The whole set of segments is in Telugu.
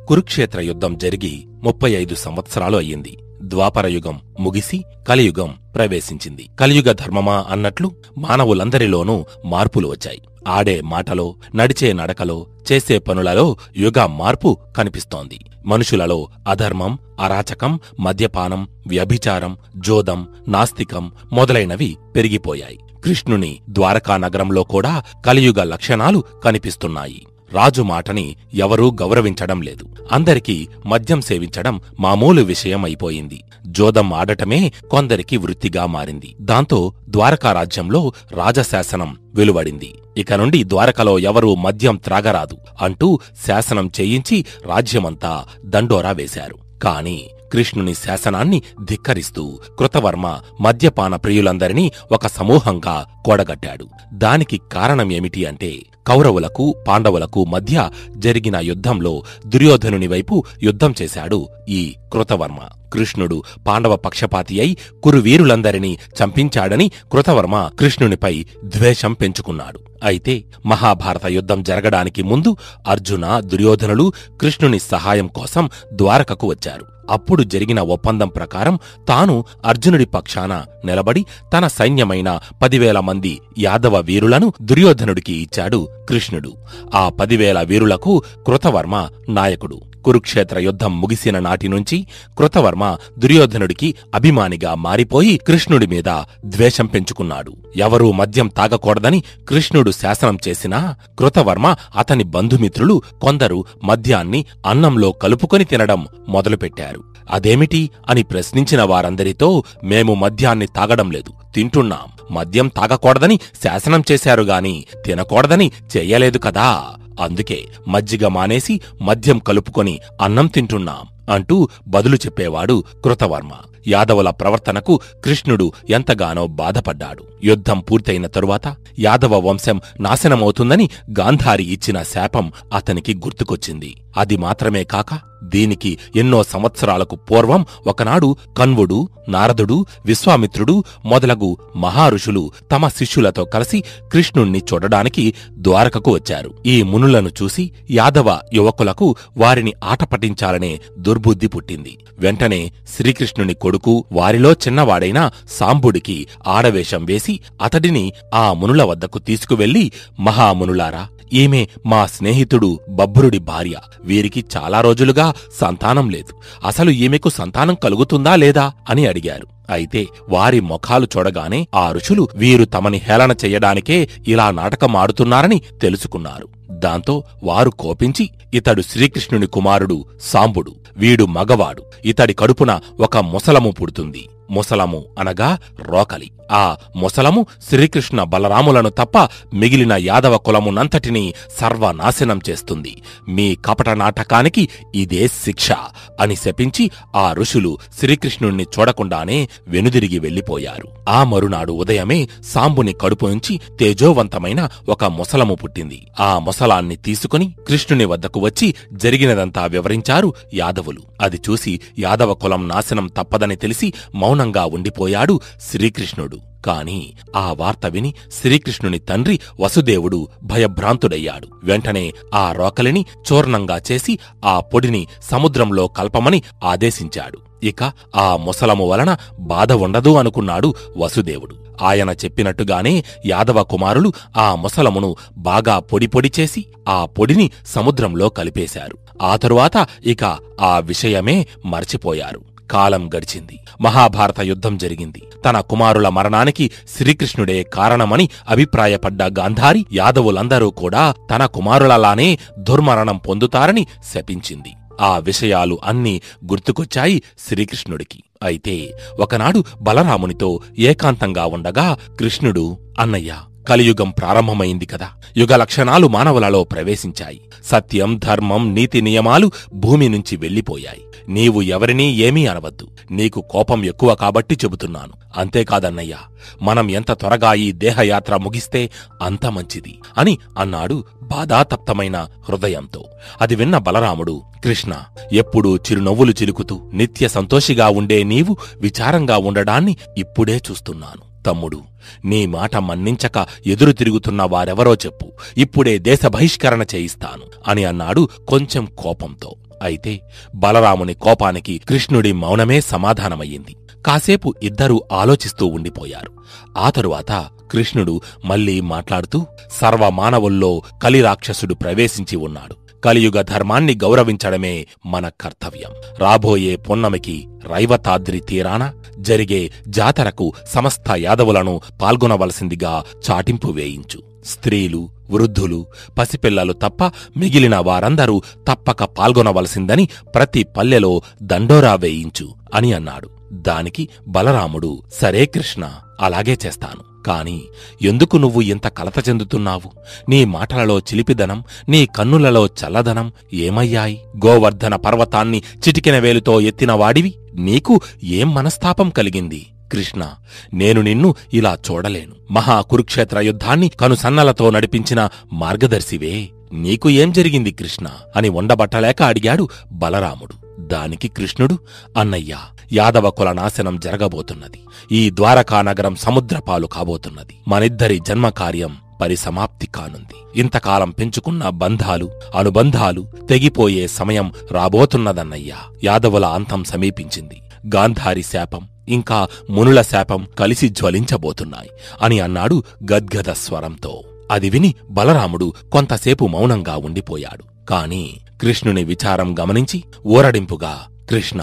కురుక్షేత్ర యుద్ధం జరిగి 35 సంవత్సరాలు అయ్యింది. ద్వాపరయుగం ముగిసి కలియుగం ప్రవేశించింది. కలియుగ ధర్మమా అన్నట్లు మానవులందరిలోనూ మార్పులు వచ్చాయి. ఆడే మాటలో, నడిచే నడకలో, చేసే పనులలో యుగ మార్పు కనిపిస్తోంది. మనుషులలో అధర్మం, అరాచకం, మద్యపానం, వ్యభిచారం, జోదం, నాస్తికం మొదలైనవి పెరిగిపోయాయి. కృష్ణుని ద్వారకా నగరంలో కూడా కలియుగ లక్షణాలు కనిపిస్తున్నాయి. రాజు మాటని ఎవరూ గౌరవించడం లేదు. అందరికీ మద్యం సేవించడం మామూలు విషయం అయిపోయింది. జోదం ఆడటమే కొందరికి వృత్తిగా మారింది. దాంతో ద్వారకా రాజ్యంలో రాజశాసనం వెలువడింది. ఇక నుండి ద్వారకలో ఎవరూ మద్యం త్రాగరాదు అంటూ శాసనం చేయించి రాజ్యమంతా దండోరా వేశారు. కాని కృష్ణుని శాసనాన్ని ధిక్కరిస్తూ కృతవర్మ మద్యపాన ప్రియులందరినీ ఒక సమూహంగా కూడగట్టాడు. దానికి కారణమేమిటి అంటే, కౌరవులకు పాండవులకు మధ్య జరిగిన యుద్ధంలో దుర్యోధనుని వైపు యుద్ధం చేశాడు ఈ కృతవర్మ. కృష్ణుడు పాండవ పక్షపాతి అయి కురువీరులందరినీ చంపించాడని కృతవర్మ కృష్ణునిపై ద్వేషం పెంచుకున్నాడు. అయితే మహాభారత యుద్ధం జరగడానికి ముందు అర్జున, దుర్యోధనులు కృష్ణుని సహాయం కోసం ద్వారకకు వచ్చారు. అప్పుడు జరిగిన ఒప్పందం ప్రకారం తాను అర్జునుడి పక్షాన నిలబడి తన సైన్యమైన 10,000 మంది యాదవ వీరులను దుర్యోధనుడికి ఇచ్చాడు కృష్ణుడు. ఆ 10,000 వీరులకు కృతవర్మ నాయకుడు. కురుక్షేత్ర యుద్ధం ముగిసిన నాటి నుంచి కృతవర్మ దుర్యోధనుడికి అభిమానిగా మారిపోయి కృష్ణుడి మీద ద్వేషం పెంచుకున్నాడు. ఎవరూ మద్యం తాగకూడదని కృష్ణుడు శాసనం చేసినా కృతవర్మ అతని బంధుమిత్రులు కొందరు మద్యాన్ని అన్నంలో కలుపుకొని తినడం మొదలుపెట్టారు. అదేమిటి అని ప్రశ్నించిన వారందరితో, మేము మద్యాన్ని తాగడం లేదు, తింటున్నాం. మద్యం తాగకూడదని శాసనం చేశారుగాని తినకూడదని చెయ్యలేదు కదా, అందుకే మజ్జిగ మానేసి మద్యం కలుపుకొని అన్నం తింటున్నాం అంటూ బదులు చెప్పేవాడు కృతవర్మ. యాదవుల ప్రవర్తనకు కృష్ణుడు ఎంతగానో బాధపడ్డాడు. యుద్ధం పూర్తయిన తరువాత యాదవ వంశం నాశనమవుతుందని గాంధారి ఇచ్చిన శాపం అతనికి గుర్తుకొచ్చింది. అది మాత్రమే కాక దీనికి ఎన్నో సంవత్సరాలకు పూర్వం ఒకనాడు కన్వుడు, నారదుడు, విశ్వామిత్రుడు మొదలగు మహారుషులు తమ శిష్యులతో కలిసి కృష్ణుణ్ణి చూడడానికి ద్వారకకు వచ్చారు. ఈ మునులను చూసి యాదవ యువకులకు వారిని ఆట పట్టించాలనే దుర్బుద్ధి పుట్టింది. వెంటనే శ్రీకృష్ణుని కొడుకు, వారిలో చిన్నవాడైన సాంబుడికి ఆడవేషం వేసి అతడిని ఆ మునుల వద్దకు తీసుకువెళ్లి, మహామునులారా, ఈమె మా స్నేహితుడు బభ్రుడి భార్య. వీరికి చాలా రోజులుగా సంతానం లేదు. అసలు ఈమెకు సంతానం కలుగుతుందా లేదా అని అడిగారు. అయితే వారి ముఖాలు చూడగానే ఆ ఋషులు వీరు తమని హేళన చెయ్యడానికే ఇలా నాటకం ఆడుతున్నారని తెలుసుకున్నారు. దాంతో వారు కోపించి, ఇతడు శ్రీకృష్ణుని కుమారుడు సాంబుడు, వీడు మగవాడు, ఇతడి కడుపున ఒక ముసలము పుడుతుంది. ముసలము అనగా రోకలి. ఆ ముసలము శ్రీకృష్ణ బలరాములను తప్ప మిగిలిన యాదవ కులమునంతటినీ సర్వనాశనం చేస్తుంది. మీ కపట నాటకానికి ఇదే శిక్ష అని శపించి ఆ ఋషులు శ్రీకృష్ణుణ్ణి చూడకుండానే వెనుదిరిగి వెళ్లిపోయారు. ఆ మరునాడు ఉదయమే సాంబుని కడుపు నుంచి తేజోవంతమైన ఒక ముసలము పుట్టింది. ఆ ముసలాన్ని తీసుకుని కృష్ణుని వద్దకు వచ్చి జరిగినదంతా వివరించారు యాదవులు. అది చూసి యాదవ కులం నాశనం తప్పదని తెలిసి మౌనంగా ఉండిపోయాడు శ్రీకృష్ణుడు. కాని ఆ వార్త విని శ్రీకృష్ణుని తండ్రి వసుదేవుడు భయభ్రాంతుడయ్యాడు. వెంటనే ఆ రోకలిని చూర్ణంగా చేసి ఆ పొడిని సముద్రంలో కల్పమని ఆదేశించాడు. ఇక ఆ ముసలము వలన బాధ ఉండదు అనుకున్నాడు వసుదేవుడు. ఆయన చెప్పినట్టుగానే యాదవ కుమారులు ఆ ముసలమును బాగా పొడి చేసి ఆ పొడిని సముద్రంలో కలిపేశారు. ఆ తరువాత ఇక ఆ విషయమే మర్చిపోయారు. కాలం గడిచింది. మహాభారత యుద్ధం జరిగింది. తన కుమారుల మరణానికి శ్రీకృష్ణుడే కారణమని అభిప్రాయపడ్డ గాంధారి యాదవులందరూ కూడా తన కుమారులలానే దుర్మరణం పొందుతారని శపించింది. ఆ విషయాలు అన్నీ గుర్తుకొచ్చాయి శ్రీకృష్ణుడికి. అయితే ఒకనాడు బలరామునితో ఏకాంతంగా ఉండగా కృష్ణుడు, అన్నయ్య, కలియుగం ప్రారంభమైంది కదా, యుగ లక్షణాలు మానవులలో ప్రవేశించాయి. సత్యం, ధర్మం, నీతి నియమాలు భూమి నుంచి వెళ్లిపోయాయి. నీవు ఎవరినీ ఏమీ అనవద్దు. నీకు కోపం ఎక్కువ కాబట్టి చెబుతున్నాను. అంతేకాదన్నయ్యా, మనం ఎంత త్వరగా ఈ దేహయాత్ర ముగిస్తే అంత మంచిది అని అన్నాడు బాధాతప్తమైన హృదయంతో. అది విన్న బలరాముడు, కృష్ణ, ఎప్పుడూ చిరునవ్వులు చిలుకుతూ నిత్య సంతోషిగా ఉండే నీవు విచారంగా ఉండడాన్ని ఇప్పుడే చూస్తున్నాను. తమ్ముడు, నీ మాట మన్నించక ఎదురు తిరుగుతున్న వారెవరో చెప్పు, ఇప్పుడే దేశ బహిష్కరణ చేయిస్తాను అని అన్నాడు కొంచెం కోపంతో. అయితే బలరాముని కోపానికి కృష్ణుడి మౌనమే సమాధానమయ్యింది. కాసేపు ఇద్దరూ ఆలోచిస్తూ ఉండిపోయారు. ఆ తరువాత కృష్ణుడు మళ్లీ మాట్లాడుతూ, సర్వమానవుల్లో కలిరాక్షసుడు ప్రవేశించి ఉన్నాడు. కలియుగ ధర్మాన్ని గౌరవించడమే మన కర్తవ్యం. రాబోయే పున్నమికి రైవతాద్రి తీరాన జరిగే జాతరకు సమస్త యాదవులను పాల్గొనవలసిందిగా చాటింపు వేయించు. స్త్రీలు, వృద్ధులు, పసిపిల్లలు తప్ప మిగిలిన వారందరూ తప్పక పాల్గొనవలసిందని ప్రతి పల్లెలో దండోరా వేయించు అని అన్నాడు. దానికి బలరాముడు, సరే కృష్ణ, అలాగే చేస్తాను. కాని ఎందుకు నువ్వు ఇంత కలత చెందుతున్నావు? నీ మాటలలో చిలిపిదనం, నీ కన్నులలో చల్లదనం ఏమయ్యాయి? గోవర్ధన పర్వతాన్ని చిటికెన వేలుతో ఎత్తినవాడివి, నీకు ఏం మనస్తాపం కలిగింది? కృష్ణ, నేను నిన్ను ఇలా చూడలేను. మహాకురుక్షేత్ర యుద్ధాన్ని కనుసన్నలతో నడిపించిన మార్గదర్శివే, నీకు ఏం జరిగింది కృష్ణ అని ఉండబట్టలేక అడిగాడు బలరాముడు. దానికి కృష్ణుడు, అన్నయ్యా, యాదవ కుల నాశనం జరగబోతున్నది. ఈ ద్వారకానగరం సముద్రపాలు కాబోతున్నది. మనిద్దరి జన్మకార్యం పరిసమాప్తి కానుంది. ఇంతకాలం పెంచుకున్న బంధాలు, అనుబంధాలు తెగిపోయే సమయం రాబోతున్నదన్నయ్యా. యాదవుల అంతం సమీపించింది. గాంధారి శాపం ఇంకా మునుల శాపం కలిసి జ్వలించబోతున్నాయి అని అన్నాడు గద్గద స్వరంతో. అది విని బలరాముడు కొంతసేపు మౌనంగా ఉండిపోయాడు. కాని కృష్ణుని విచారం గమనించి ఊరడింపుగా, కృష్ణ,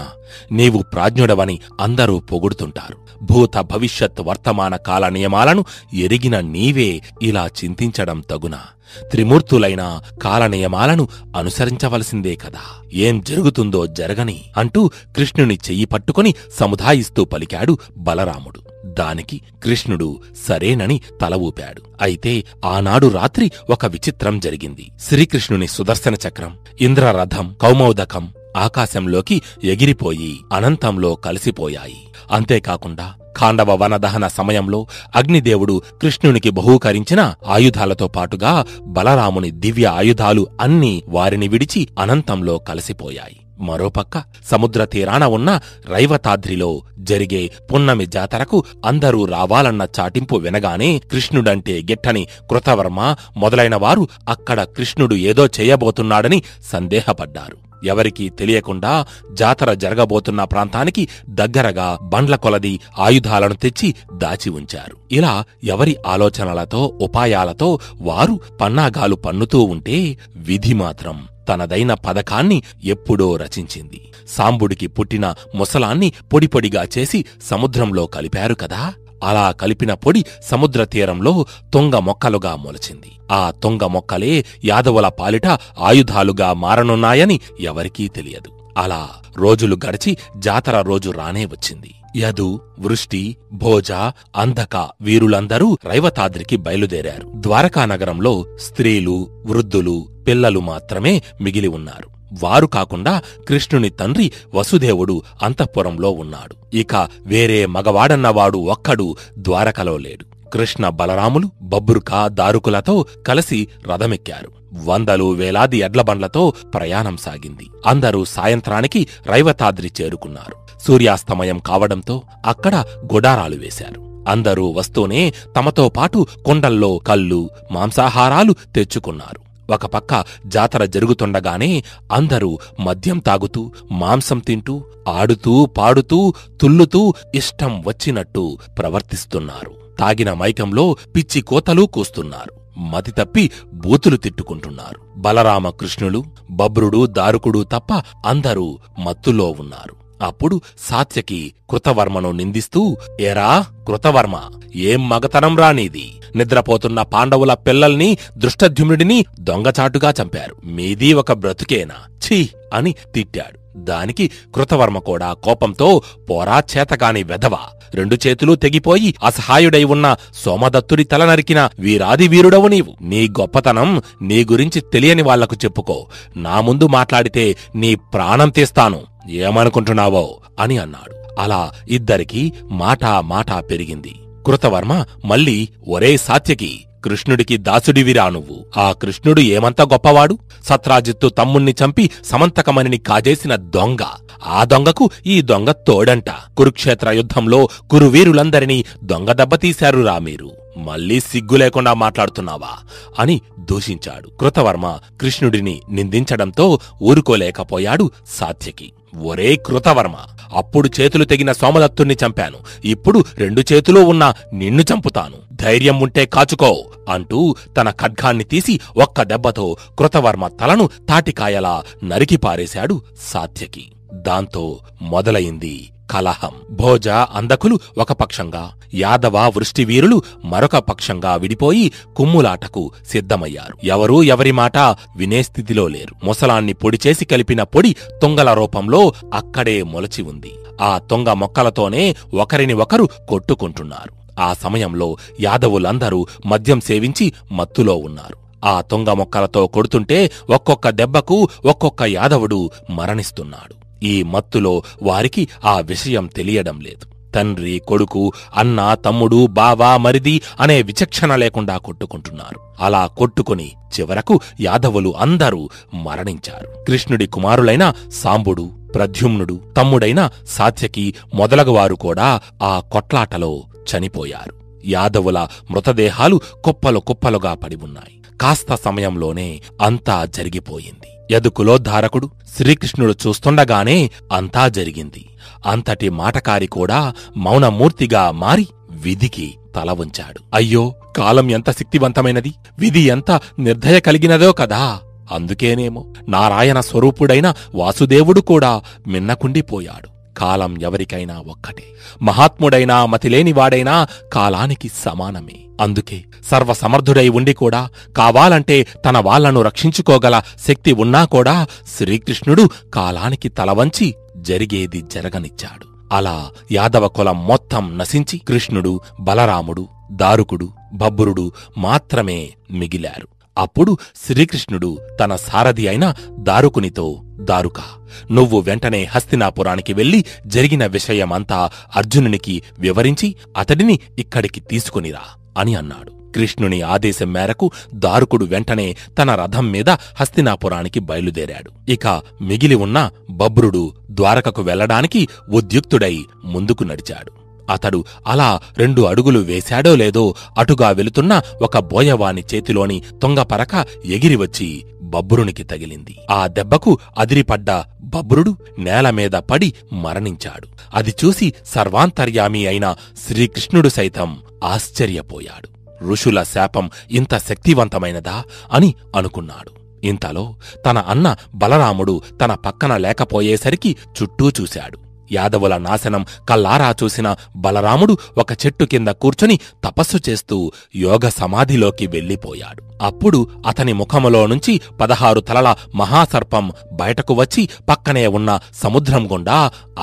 నీవు ప్రాజ్ఞుడవని అందరూ పొగుడుతుంటారు. భూత భవిష్యత్ వర్తమాన కాల నియమాలను ఎరిగిన నీవే ఇలా చింతించడం తగునా? త్రిమూర్తులైన కాల నియమాలను అనుసరించవలసిందే కదా. ఏం జరుగుతుందో జరగని అంటూ కృష్ణుని చెయ్యి పట్టుకుని సముదాయిస్తూ పలికాడు బలరాముడు. దానికి కృష్ణుడు సరేనని తల ఊపాడు. అయితే ఆనాడు రాత్రి ఒక విచిత్రం జరిగింది. శ్రీకృష్ణుని సుదర్శన చక్రం, ఇంద్రరథం, కౌమోదకం ఆకాశంలోకి ఎగిరిపోయి అనంతంలో కలిసిపోయాయి. అంతేకాకుండా ఖాండవ వనదహన సమయంలో అగ్నిదేవుడు కృష్ణునికి బహూకరించిన ఆయుధాలతో పాటుగా బలరాముని దివ్య ఆయుధాలు అన్నీ వారిని విడిచి అనంతంలో కలిసిపోయాయి. మరోపక్క సముద్ర తీరాన ఉన్న రైవతాద్రిలో జరిగే పున్నమి జాతరకు అందరూ రావాలన్న చాటింపు వినగానే కృష్ణుడంటే గిట్టని కృతవర్మ మొదలైన వారు అక్కడ కృష్ణుడు ఏదో చేయబోతున్నాడని సందేహపడ్డారు. ఎవరికీ తెలియకుండా జాతర జరగబోతున్న ప్రాంతానికి దగ్గరగా బండ్ల కొలది ఆయుధాలను తెచ్చి దాచి ఉంచారు. ఇలా ఎవరి ఆలోచనలతో ఉపాయాలతో వారు పన్నాగాలు పన్నుతూ ఉంటే విధి మాత్రం తనదైన పథకాన్ని ఎప్పుడో రచించింది. సాంబుడికి పుట్టిన ముసలాన్ని పొడిపొడిగా చేసి సముద్రంలో కలిపారు కదా. అలా కలిపిన పొడి సముద్ర తీరంలో తొంగ మొక్కలుగా మొలచింది. ఆ తొంగ మొక్కలే యాదవుల పాలిట ఆయుధాలుగా మారనున్నాయని ఎవరికీ తెలియదు. అలా రోజులు గడిచి జాతర రోజు రానే వచ్చింది. యదు, వృష్టి, భోజ, అంధక వీరులందరూ రైవతాద్రికి బయలుదేరారు. ద్వారకానగరంలో స్త్రీలు, వృద్ధులు, పిల్లలు మాత్రమే మిగిలి ఉన్నారు. వారు కాకుండా కృష్ణుని తండ్రి వసుదేవుడు అంతఃపురంలో ఉన్నాడు. ఇక వేరే మగవాడన్నవాడు ఒక్కడు ద్వారకలో లేడు. కృష్ణ బలరాములు బబ్బురుక దారుకులతో కలిసి రథమెక్కారు. వందలు వేలాది ఎడ్లబండ్లతో ప్రయాణం సాగింది. అందరూ సాయంత్రానికి రైవతాద్రి చేరుకున్నారు. సూర్యాస్తమయం కావడంతో అక్కడ గుడారాలు వేశారు. అందరూ వస్తూనే తమతో పాటు కుండల్లో కళ్ళు, మాంసాహారాలు తెచ్చుకున్నారు. ఒక పక్క జాతర జరుగుతుండగానే అందరూ మద్యం తాగుతూ, మాంసం తింటూ, ఆడుతూ, పాడుతూ, తుల్లుతూ ఇష్టం వచ్చినట్టు ప్రవర్తిస్తున్నారు. తాగిన మైకంలో పిచ్చి కోతలు కూస్తున్నారు. మతి తప్పి బూతులు తిట్టుకుంటున్నారు. బలరామ కృష్ణులు, బబ్రుడు, దారుకుడు తప్ప అందరూ మత్తులో ఉన్నారు. అప్పుడు సాత్యకి కృతవర్మను నిందిస్తూ, ఏరా కృతవర్మ, ఏం మగతనం రానీది? నిద్రపోతున్న పాండవుల పిల్లల్ని, దృష్టద్యుమ్నుడిని దొంగచాటుగా చంపారు. మీదీ ఒక బ్రతుకేనా? ఛీ అని తిట్టాడు. దానికి కృతవర్మ కూడా కోపంతో, పోరా చేతకాని వెధవా, రెండు చేతులూ తెగిపోయి అసహాయుడై ఉన్న సోమదత్తుడి తల నరికిన వీరాది వీరుడవు నీవు. నీ గొప్పతనం నీ గురించి తెలియని వాళ్లకు చెప్పుకో. నా ముందు మాట్లాడితే నీ ప్రాణం తీస్తాను, ఏమనుకుంటున్నావో అని అన్నాడు. అలా ఇద్దరికీ మాటా పెరిగింది. కృతవర్మ మళ్ళీ, ఒరే సాత్యకి, కృష్ణుడికి దాసుడివిరా నువ్వు. ఆ కృష్ణుడు ఏమంత గొప్పవాడు? సత్రాజిత్తు తమ్ముణ్ణి చంపి సమంతకమణిని కాజేసిన దొంగ. ఆ దొంగకు ఈ దొంగ తోడంట. కురుక్షేత్ర యుద్ధంలో కురువీరులందరినీ దొంగ దెబ్బతీశారురా మీరు. మళ్ళీ సిగ్గు లేకుండా మాట్లాడుతున్నావా అని దూషించాడు. కృతవర్మ కృష్ణుడిని నిందించడంతో ఊరుకోలేకపోయాడు సాత్యకి. ఒరే కృతవర్మ, అప్పుడు చేతులు తెగిన సోమదత్తుణ్ణి చంపాను, ఇప్పుడు 2 చేతులూ ఉన్న నిన్ను చంపుతాను, ధైర్యం ఉంటే కాచుకో అంటూ తన ఖడ్గాన్ని తీసి ఒక్క దెబ్బతో కృతవర్మ తలను తాటికాయలా నరికిపారేశాడు సాత్యకి. దాంతో మొదలయింది కలహం. భోజ అందకులు ఒక పక్షంగా, యాదవ వృష్టివీరులు మరొక పక్షంగా విడిపోయి కుమ్ములాటకు సిద్ధమయ్యారు. ఎవరూ ఎవరి మాట వినే స్థితిలో లేరు. ముసలాన్ని పొడిచేసి కలిపిన పొడి తుంగల రూపంలో అక్కడే మొలచి ఉంది. ఆ తుంగ మొక్కలతోనే ఒకరిని ఒకరు కొట్టుకుంటున్నారు. ఆ సమయంలో యాదవులందరూ మద్యం సేవించి మత్తులో ఉన్నారు. ఆ తుంగ మొక్కలతో కొడుతుంటే ఒక్కొక్క దెబ్బకు ఒక్కొక్క యాదవుడు మరణిస్తున్నాడు. ఈ మత్తులో వారికి ఆ విషయం తెలియడం లేదు. తండ్రి, కొడుకు, అన్న, తమ్ముడు, బావ, మరిది అనే విచక్షణ లేకుండా కొట్టుకుంటున్నారు. అలా కొట్టుకుని చివరకు యాదవులు అందరూ మరణించారు. కృష్ణుడి కుమారులైన సాంబుడు, ప్రద్యుమ్నుడు, తమ్ముడైన సాత్యకి మొదలగువారు కూడా ఆ కొట్లాటలో చనిపోయారు. యాదవుల మృతదేహాలు కుప్పలు కుప్పలుగా పడి ఉన్నాయి. కాస్త సమయంలోనే అంతా జరిగిపోయింది. యదుకులోద్ధారకుడు శ్రీకృష్ణుడు చూస్తుండగానే అంతా జరిగింది. అంతటి మాటకారి కూడా మౌనమూర్తిగా మారి విధికి తల వంచాడు. అయ్యో, కాలం ఎంత శక్తివంతమైనది, విధి ఎంత నిర్దయ కలిగినదో కదా! అందుకేనేమో నారాయణ స్వరూపుడైన వాసుదేవుడు కూడా మిన్నకుండిపోయాడు. కాలం ఎవరికైనా ఒక్కటే. మహాత్ముడైనా మతిలేనివాడైనా కాలానికి సమానమే. అందుకే సర్వసమర్థుడై ఉండి కూడా కావాలంటే తన వాళ్లను రక్షించుకోగల శక్తి ఉన్నా కూడా శ్రీకృష్ణుడు కాలానికి తలవంచి జరిగేది జరగనిచ్చాడు. అలా యాదవ కులం మొత్తం నశించి కృష్ణుడు, బలరాముడు, దారుకుడు, బబ్బురుడు మాత్రమే మిగిలారు. అప్పుడు శ్రీకృష్ణుడు తన సారథి అయిన దారుకునితో, దారుకా, నువ్వు వెంటనే హస్తినాపురానికి వెళ్లి జరిగిన విషయమంతా అర్జునునికి వివరించి అతడిని ఇక్కడికి తీసుకునిరా అని అన్నాడు. కృష్ణుని ఆదేశం మేరకు దారుకుడు వెంటనే తన రథం మీద హస్తినాపురానికి బయలుదేరాడు. ఇక మిగిలి ఉన్న బబ్రుడు ద్వారకకు వెళ్లడానికి ఉద్యుక్తుడై ముందుకు నడిచాడు. అతడు అలా 2 అడుగులు వేశాడో లేదో అటుగా వెళుతున్న ఒక బోయవాని చేతిలోని తుంగపరక ఎగిరివచ్చి బబ్రునికి తగిలింది. ఆ దెబ్బకు అదిరిపడ్డ బబ్రుడు నేలమీద పడి మరణించాడు. అది చూసి సర్వాంతర్యామి అయిన శ్రీకృష్ణుడు సైతం ఆశ్చర్యపోయాడు. ఋషుల శాపం ఇంత శక్తివంతమైనదా అని అనుకున్నాడు. ఇంతలో తన అన్న బలరాముడు తన పక్కన లేకపోయేసరికి చుట్టూ చూశాడు. యాదవుల నాశనం కల్లారా చూసిన బలరాముడు ఒక చెట్టు కింద కూర్చుని తపస్సు చేస్తూ యోగ సమాధిలోకి వెళ్ళిపోయాడు. అప్పుడు అతని ముఖములో నుంచి 16 తలల మహాసర్పం బయటకు వచ్చి పక్కనే ఉన్న సముద్రం గుండా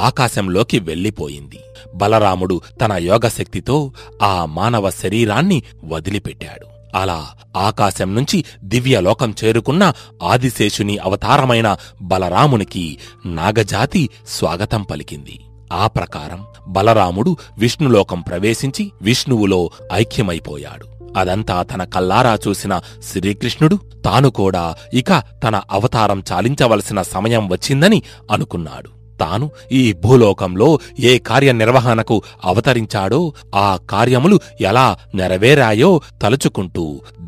ఆకాశంలోకి వెళ్ళిపోయింది. బలరాముడు తన యోగశక్తితో ఆ మానవ శరీరాన్ని వదిలిపెట్టాడు. అలా ఆకాశం నుంచి దివ్యలోకం చేరుకున్న ఆదిశేషుని అవతారమైన బలరామునికి నాగజాతి స్వాగతం పలికింది. ఆ ప్రకారం బలరాముడు విష్ణులోకం ప్రవేశించి విష్ణువులో ఐక్యమైపోయాడు. అదంతా తన కల్లారా చూసిన శ్రీకృష్ణుడు తాను కూడా ఇక తన అవతారం చాలించవలసిన సమయం వచ్చిందని అనుకున్నాడు. తాను ఈ భూలోకంలో ఏ కార్యనిర్వహణకు అవతరించాడో ఆ కార్యములు ఎలా నెరవేరాయో తలుచుకుంటూ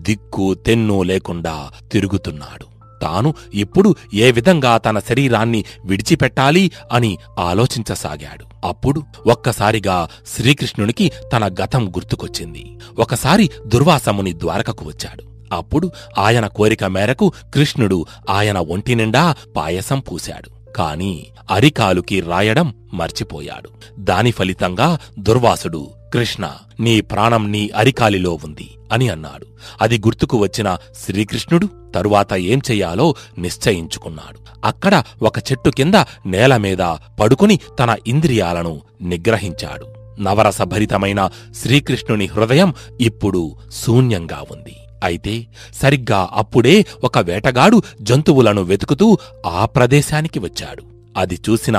దిక్కు తెన్ను లేకుండా తిరుగుతున్నాడు. తాను ఇప్పుడు ఏ విధంగా తన శరీరాన్ని విడిచిపెట్టాలి అని ఆలోచించసాగాడు. అప్పుడు ఒక్కసారిగా శ్రీకృష్ణునికి తన గతం గుర్తుకొచ్చింది. ఒకసారి దుర్వాసముని ద్వారకకు వచ్చాడు. అప్పుడు ఆయన కోరిక మేరకు కృష్ణుడు ఆయన ఒంటినిండా పాయసం పూశాడు. కాని అరికాలుకి రాయడం మర్చిపోయాడు. దాని ఫలితంగా దుర్వాసుడు, కృష్ణ, నీ ప్రాణం నీ అరికాలిలో ఉంది అని అన్నాడు. అది గుర్తుకు వచ్చిన శ్రీకృష్ణుడు తరువాత ఏం చెయ్యాలో నిశ్చయించుకున్నాడు. అక్కడ ఒక చెట్టు కింద నేలమీద పడుకుని తన ఇంద్రియాలను నిగ్రహించాడు. నవరసభరితమైన శ్రీకృష్ణుని హృదయం ఇప్పుడు శూన్యంగా ఉంది. అయితే సరిగ్గా అప్పుడే ఒక వేటగాడు జంతువులను వెతుకుతూ ఆ ప్రదేశానికి వచ్చాడు. అది చూసిన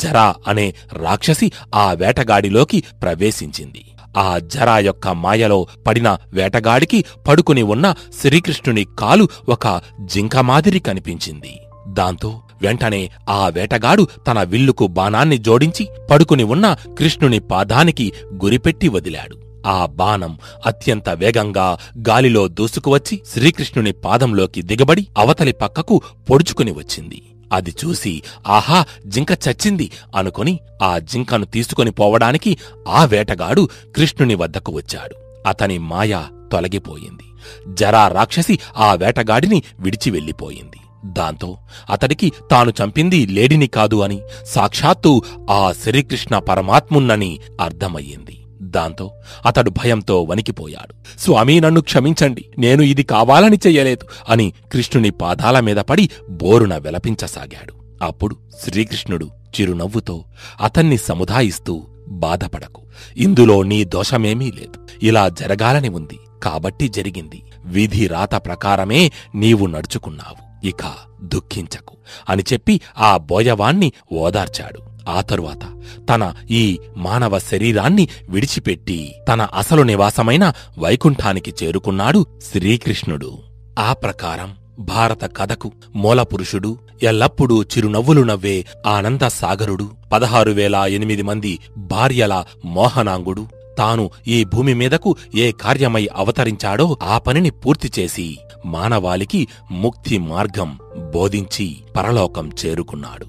జరా అనే రాక్షసి ఆ వేటగాడిలోకి ప్రవేశించింది. ఆ జరా యొక్క మాయలో పడిన వేటగాడికి పడుకుని ఉన్న శ్రీకృష్ణుని కాలు ఒక జింక మాదిరి కనిపించింది. దాంతో వెంటనే ఆ వేటగాడు తన విల్లుకు బాణాన్ని జోడించి పడుకుని ఉన్న కృష్ణుని పాదానికి గురిపెట్టి వదిలాడు. ఆ బాణం అత్యంత వేగంగా గాలిలో దూసుకువచ్చి శ్రీకృష్ణుని పాదంలోకి దిగబడి అవతలి పక్కకు పొడుచుకుని వచ్చింది. అది చూసి ఆహా, జింక చచ్చింది అనుకుని ఆ జింకను తీసుకొని పోవడానికి ఆ వేటగాడు కృష్ణుని వద్దకు వచ్చాడు. అతని మాయ తొలగిపోయింది. జరా రాక్షసి ఆ వేటగాడిని విడిచి వెళ్ళిపోయింది. దాంతో అతడికి తాను చంపింది లేడిని కాదు అని, సాక్షాత్తు ఆ శ్రీకృష్ణ పరమాత్మున్నని అర్థమయ్యింది. దాంతో అతడు భయంతో వణికిపోయాడు. స్వామీ, నన్ను క్షమించండి, నేను ఇది కావాలని చెయ్యలేదు అని కృష్ణుని పాదాల మీద పడి బోరున విలపించసాగాడు. అప్పుడు శ్రీకృష్ణుడు చిరునవ్వుతో అతన్ని సముదాయిస్తూ, బాధపడకు, ఇందులో నీ దోషమేమీ లేదు. ఇలా జరగాలని ఉంది కాబట్టి జరిగింది. విధి రాత ప్రకారమే నీవు నడుచుకున్నావు, ఇక దుఃఖించకు అని చెప్పి ఆ బోయవాణ్ణి ఓదార్చాడు. ఆ తరువాత తన ఈ మానవ శరీరాన్ని విడిచిపెట్టి తన అసలు నివాసమైన వైకుంఠానికి చేరుకున్నాడు శ్రీకృష్ణుడు. ఆ ప్రకారం భారత కథకు మూలపురుషుడు, ఎల్లప్పుడూ చిరునవ్వులు నవ్వే ఆనంద సాగరుడు, 16,008 మంది భార్యల మోహనాంగుడు, తాను ఈ భూమి మీదకు ఏ కార్యమై అవతరించాడో ఆ పనిని పూర్తిచేసి మానవాళికి ముక్తి మార్గం బోధించి పరలోకం చేరుకున్నాడు.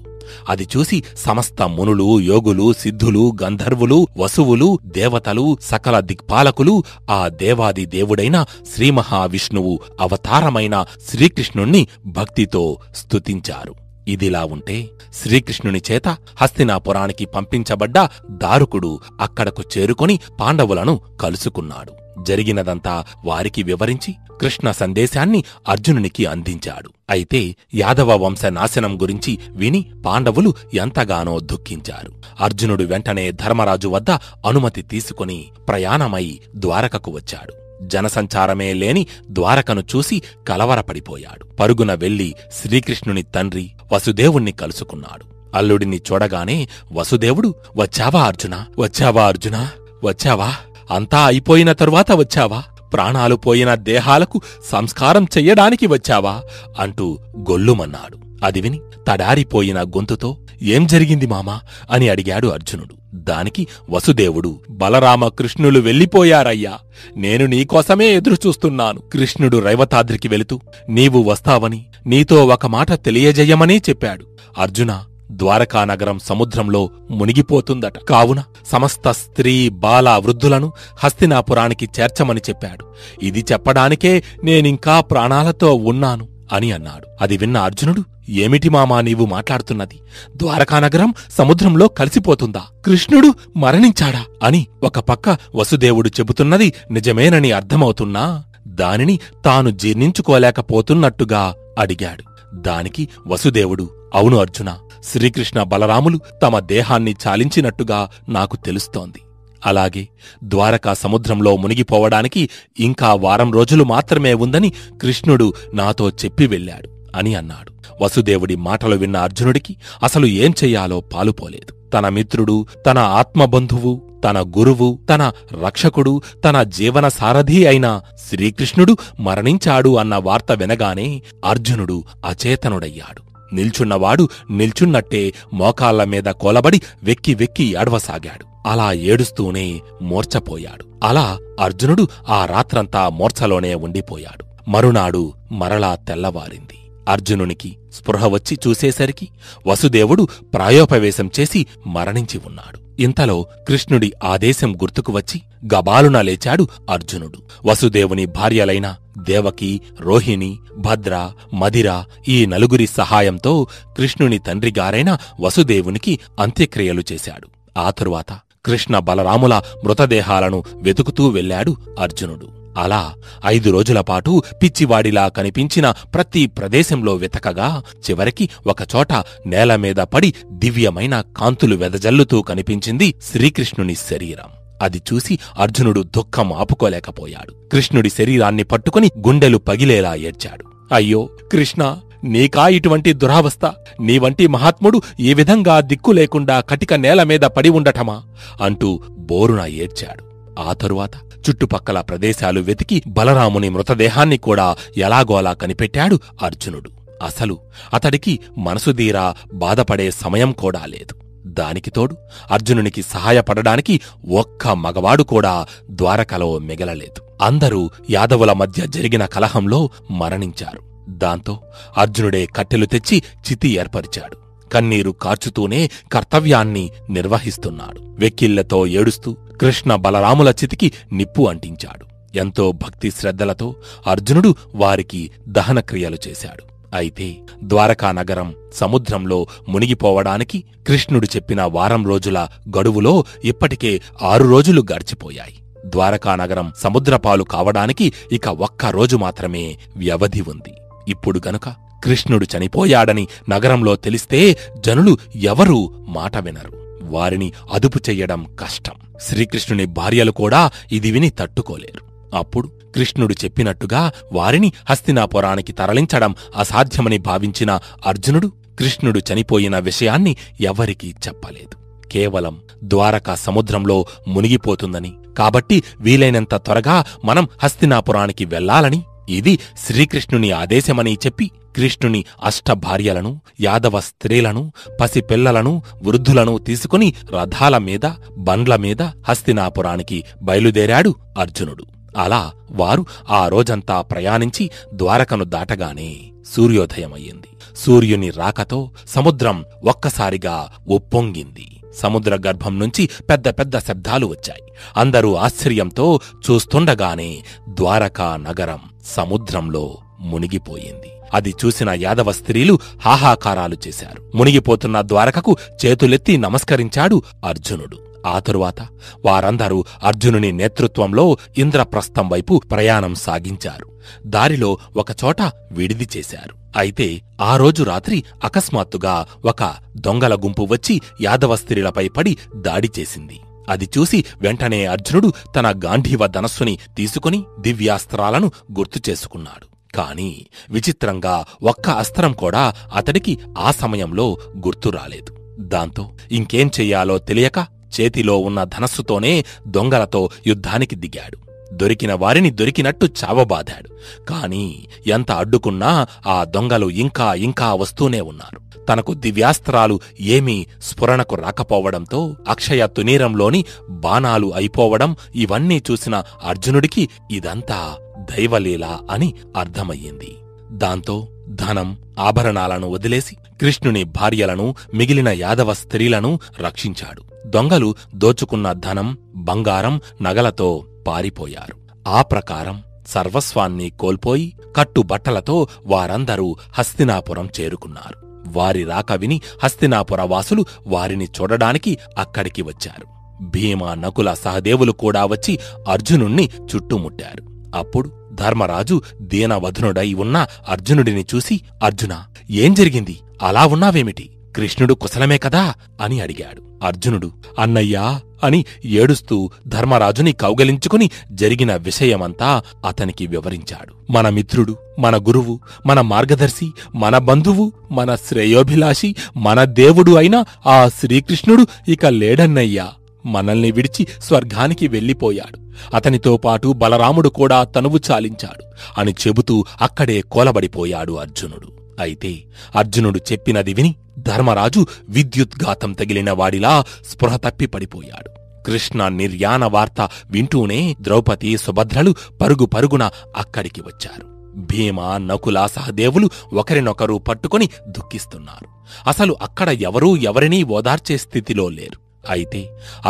అది చూసి సమస్త మునులు, యోగులు, సిద్ధులు, గంధర్వులు, వసువులు, దేవతలు, సకల దిక్పాలకులు ఆ దేవాది దేవుడైన శ్రీమహావిష్ణువు అవతారమైన శ్రీకృష్ణుణ్ణి భక్తితో స్తుతించారు. ఇదిలా ఉంటే శ్రీకృష్ణుని చేత హస్తినాపురానికి పంపించబడ్డ దారుకుడు అక్కడకు చేరుకొని పాండవులను కలుసుకున్నాడు. జరిగినదంతా వారికి వివరించి కృష్ణ సందేశాన్ని అర్జునునికి అందించాడు. అయితే యాదవ వంశ నాశనం గురించి విని పాండవులు ఎంతగానో దుఃఖించారు. అర్జునుడు వెంటనే ధర్మరాజు వద్ద అనుమతి తీసుకుని ప్రయాణమై ద్వారకకు వచ్చాడు. జనసంచారమే లేని ద్వారకను చూసి కలవరపడిపోయాడు. పరుగున వెళ్లి శ్రీకృష్ణుని తండ్రి వసుదేవుణ్ణి కలుసుకున్నాడు. అల్లుడిని చూడగానే వసుదేవుడు, వచ్చావా అర్జునా, వచ్చావా అర్జునా, వచ్చావా, అంతా అయిపోయిన తరువాత వచ్చావా, ప్రాణాలు పోయిన దేహాలకు సంస్కారం చెయ్యడానికి వచ్చావా అంటూ గొల్లుమన్నాడు. అది విని తడారిపోయిన గొంతుతో, ఏం జరిగింది మామా అని అడిగాడు అర్జునుడు. దానికి వసుదేవుడు, బలరామ కృష్ణులు వెళ్ళిపోయారయ్యా, నేను నీకోసమే ఎదురుచూస్తున్నాను. కృష్ణుడు రైవతాద్రికి వెళుతూ నీవు వస్తావని, నీతో ఒక మాట తెలియజేయమని చెప్పాడు. అర్జునా, ద్వారకానగరం సముద్రంలో మునిగిపోతుందట. కావున సమస్త స్త్రీ బాల వృద్ధులను హస్తినాపురానికి చేర్చమని చెప్పాడు. ఇది చెప్పడానికే నేనింకా ప్రాణాలతో ఉన్నాను అని అన్నాడు. అది విన్న అర్జునుడు, ఏమిటి మామా నీవు మాట్లాడుతున్నది? ద్వారకానగరం సముద్రంలో కలిసిపోతుందా? కృష్ణుడు మరణించాడా అని ఒక పక్క వసుదేవుడు చెబుతున్నది నిజమేనని అర్థమవుతున్నా దానిని తాను జీర్ణించుకోలేకపోతున్నట్టుగా అడిగాడు. దానికి వసుదేవుడు, అవును అర్జునా, శ్రీకృష్ణ బలరాములు తమ దేహాన్ని చాలించినట్టుగా నాకు తెలుస్తోంది. అలాగే ద్వారకా సముద్రంలో మునిగిపోవడానికి ఇంకా వారం రోజులు మాత్రమే ఉందని కృష్ణుడు నాతో చెప్పి వెళ్ళాడు అని అన్నాడు. వసుదేవుడి మాటలు విన్న అర్జునుడికి అసలు ఏం చెయ్యాలో పాలుపోలేదు. తన మిత్రుడు, తన ఆత్మబంధువు, తన గురువు, తన రక్షకుడు, తన జీవన సారథి అయిన శ్రీకృష్ణుడు మరణించాడు అన్న వార్త వినగానే అర్జునుడు అచేతనుడయ్యాడు. నిల్చున్నవాడు నిల్చున్నట్టే మోకాళ్ల మీద కోలబడి వెక్కి వెక్కి ఏడవసాగాడు. అలా ఏడుస్తూనే మూర్ఛపోయాడు. అలా అర్జునుడు ఆ రాత్రంతా మూర్ఛలోనే ఉండిపోయాడు. మరునాడు మరలా తెల్లవారింది. అర్జునునికి స్పృహ వచ్చి చూసేసరికి వసుదేవుడు ప్రాయోపవేశం చేసి మరణించి ఉన్నాడు. ఇంతలో కృష్ణుడి ఆదేశం గుర్తుకు వచ్చి గబాలున లేచాడు అర్జునుడు. వసుదేవుని భార్యలైన దేవకి, రోహిణి, భద్ర, మదిర ఈ నలుగురి సహాయంతో కృష్ణుని తండ్రిగారైన వసుదేవునికి అంత్యక్రియలు చేశాడు. ఆ తరువాత కృష్ణ బలరాముల మృతదేహాలను వెతుకుతూ వెళ్లాడు అర్జునుడు. అలా 5 రోజులపాటు పిచ్చివాడిలా కనిపించిన ప్రతి ప్రదేశంలో వెతకగా చివరికి ఒకచోట నేలమీద పడి దివ్యమైన కాంతులు వెదజల్లుతూ కనిపించింది శ్రీకృష్ణుని శరీరం. అది చూసి అర్జునుడు దుఃఖం ఆపుకోలేకపోయాడు. కృష్ణుడి శరీరాన్ని పట్టుకుని గుండెలు పగిలేలా ఏడ్చాడు. అయ్యో కృష్ణ, నీకా ఇటువంటి దురావస్థ? నీవంటి మహాత్ముడు ఈ విధంగా దిక్కు లేకుండా కటిక నేలమీద పడి ఉండటమా అంటూ బోరున ఏడ్చాడు. ఆ తరువాత చుట్టుపక్కల ప్రదేశాలు వెతికి బలరాముని మృతదేహాన్ని కూడా ఎలాగోలా కనిపెట్టాడు అర్జునుడు. అసలు అతడికి మనసుదీరా బాధపడే సమయం కూడా లేదు. దానికి తోడు అర్జునునికి సహాయపడడానికి ఒక్క మగవాడు కూడా ద్వారకలో మిగలలేదు. అందరూ యాదవుల మధ్య జరిగిన కలహంలో మరణించారు. దాంతో అర్జునుడే కట్టెలు తెచ్చి చితి ఏర్పరిచాడు. కన్నీరు కార్చుతూనే కర్తవ్యాన్ని నిర్వహిస్తున్నాడు. వెక్కిళ్లతో ఏడుస్తూ కృష్ణ బలరాముల చితికి నిప్పు అంటించాడు. ఎంతో భక్తి శ్రద్ధలతో అర్జునుడు వారికి దహనక్రియలు చేశాడు. అయితే ద్వారకా నగరం సముద్రంలో మునిగిపోవడానికి కృష్ణుడు చెప్పిన వారం రోజుల గడువులో ఇప్పటికే 6 రోజులు గడిచిపోయాయి. ద్వారకా నగరం సముద్రపాలు కావడానికి ఇక ఒక్క రోజు మాత్రమే వ్యవధి ఉంది. ఇప్పుడు గనుక కృష్ణుడు చనిపోయాడని నగరంలో తెలిస్తే జనులు ఎవరూ మాట వినరు. వారిని అదుపు చెయ్యడం కష్టం. శ్రీకృష్ణుని భార్యలు కూడా ఇది విని తట్టుకోలేరు. అప్పుడు కృష్ణుడు చెప్పినట్టుగా వారిని హస్తినాపురానికి తరలించడం అసాధ్యమని భావించిన అర్జునుడు కృష్ణుడు చనిపోయిన విషయాన్ని ఎవరికీ చెప్పలేదు. కేవలం ద్వారకా సముద్రంలో మునిగిపోతుందని, కాబట్టి వీలైనంత త్వరగా మనం హస్తినాపురానికి వెళ్లాలని, ఇది శ్రీకృష్ణుని ఆదేశమని చెప్పి కృష్ణుని అష్టభార్యలను, యాదవ స్త్రీలను, పసిపిల్లలను, వృద్ధులను తీసుకుని రథాల మీద, బండ్ల మీద హస్తినాపురానికి బయలుదేరాడు అర్జునుడు. అలా వారు ఆ రోజంతా ప్రయాణించి ద్వారకను దాటగానే సూర్యోదయమయ్యింది. సూర్యుని రాకతో సముద్రం ఒక్కసారిగా ఉప్పొంగింది. సముద్ర గర్భం నుంచి పెద్ద పెద్ద శబ్దాలు వచ్చాయి. అందరూ ఆశ్చర్యంతో చూస్తుండగానే ద్వారకా నగరం సముద్రంలో మునిగిపోయింది. అది చూసిన యాదవ స్త్రీలు హాహాకారాలు చేశారు. మునిగిపోతున్న ద్వారకకు చేతులెత్తి నమస్కరించాడు అర్జునుడు. ఆ తరువాత వారందరూ అర్జునుని నేతృత్వంలో ఇంద్రప్రస్థం వైపు ప్రయాణం సాగించారు. దారిలో ఒకచోట విడిది చేశారు. అయితే ఆ రోజు రాత్రి అకస్మాత్తుగా ఒక దొంగల గుంపు వచ్చి యాదవ స్త్రీలపై పడి దాడి చేసింది. అది చూసి వెంటనే అర్జునుడు తన గాంధీవ ధనస్సుని తీసుకుని దివ్యాస్త్రాలను గుర్తు చేసుకున్నాడు. కాని విచిత్రంగా ఒక్క అస్త్రం కూడా అతడికి ఆ సమయంలో గుర్తు రాలేదు. దాంతో ఇంకేం చెయ్యాలో తెలియక చేతిలో ఉన్న ధనస్సుతోనే దొంగలతో యుద్ధానికి దిగాడు. దొరికిన వారిని దొరికినట్టు చావబాదాడు. కాని ఎంత అడ్డుకున్నా ఆ దొంగలు ఇంకా ఇంకా వస్తూనే ఉన్నారు. తనకు దివ్యాస్త్రాలు ఏమీ స్ఫురణకు రాకపోవడంతో అక్షయ తునీరంలోని బాణాలు అయిపోవడం ఇవన్నీ చూసిన అర్జునుడికి ఇదంతా దైవలీల అని అర్థమయ్యింది. దాంతో ధనం, ఆభరణాలను వదిలేసి కృష్ణుని భార్యలను, మిగిలిన యాదవ స్త్రీలను రక్షించాడు. దొంగలు దోచుకున్న ధనం, బంగారం, నగలతో పారిపోయారు. ఆ ప్రకారం సర్వస్వాన్ని కోల్పోయి కట్టుబట్టలతో వారందరూ హస్తినాపురం చేరుకున్నారు. వారి రాక విని హస్తినాపుర వాసులు వారిని చూడడానికి అక్కడికి వచ్చారు. భీమ, నకుల, సహదేవులు కూడా వచ్చి అర్జునుణ్ణి చుట్టుముట్టారు. అప్పుడు ధర్మరాజు దీనవధనుడై ఉన్న అర్జునుడిని చూసి, అర్జునా, ఏం జరిగింది? అలా ఉన్నావేమిటి? కృష్ణుడు కుశలమే కదా అని అడిగాడు. అర్జునుడు అన్నయ్యా అని ఏడుస్తూ ధర్మరాజుని కౌగలించుకుని జరిగిన విషయమంతా అతనికి వివరించాడు. మన మిత్రుడు, మన గురువు, మన మార్గదర్శి, మన బంధువు, మన శ్రేయోభిలాషి, మన దేవుడు అయిన ఆ శ్రీకృష్ణుడు ఇక లేడన్నయ్యా. మనల్ని విడిచి స్వర్గానికి వెళ్ళిపోయాడు. అతనితో పాటు బలరాముడు కూడా తనువు చాలించాడు అని చెబుతూ అక్కడే కోలబడిపోయాడు అర్జునుడు. అయితే అర్జునుడు చెప్పినది విని ధర్మరాజు విద్యుద్ఘాతం తగిలిన వాడిలా స్పృహ తప్పి పడిపోయాడు. కృష్ణ నిర్యాణ వార్త వింటూనే ద్రౌపది, సుభద్రలు పరుగు పరుగున అక్కడికి వచ్చారు. భీమ, నకుల, సహదేవులు ఒకరినొకరు పట్టుకుని దుఃఖిస్తున్నారు. అసలు అక్కడ ఎవరూ ఎవరినీ ఓదార్చే స్థితిలో లేరు. అయితే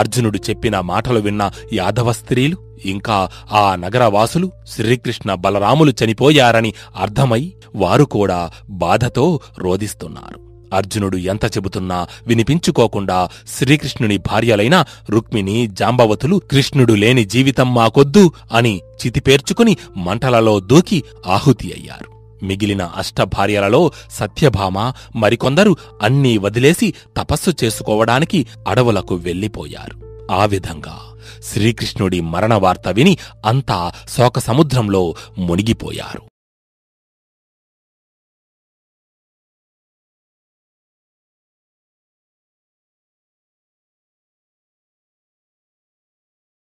అర్జునుడు చెప్పిన మాటలు విన్న యాదవ స్త్రీలు, ఇంకా ఆ నగరవాసులు శ్రీకృష్ణ బలరాములు చనిపోయారని అర్థమై వారు కూడా బాధతో రోదిస్తున్నారు. అర్జునుడు ఎంత చెబుతున్నా వినిపించుకోకుండా శ్రీకృష్ణుని భార్యలైన రుక్మిణి, జాంబవతులు కృష్ణుడు లేని జీవితం మాకొద్దు అని చితిపేర్చుకుని మంటలలో దూకి ఆహుతి అయ్యారు. మిగిలిన అష్టభార్యలలో సత్యభామ మరికొందరు అన్నీ వదిలేసి తపస్సు చేసుకోవడానికి అడవులకు వెళ్ళిపోయారు. ఆ విధంగా శ్రీకృష్ణుడి మరణవార్త విని అంతా శోకసముద్రంలో మునిగిపోయారు.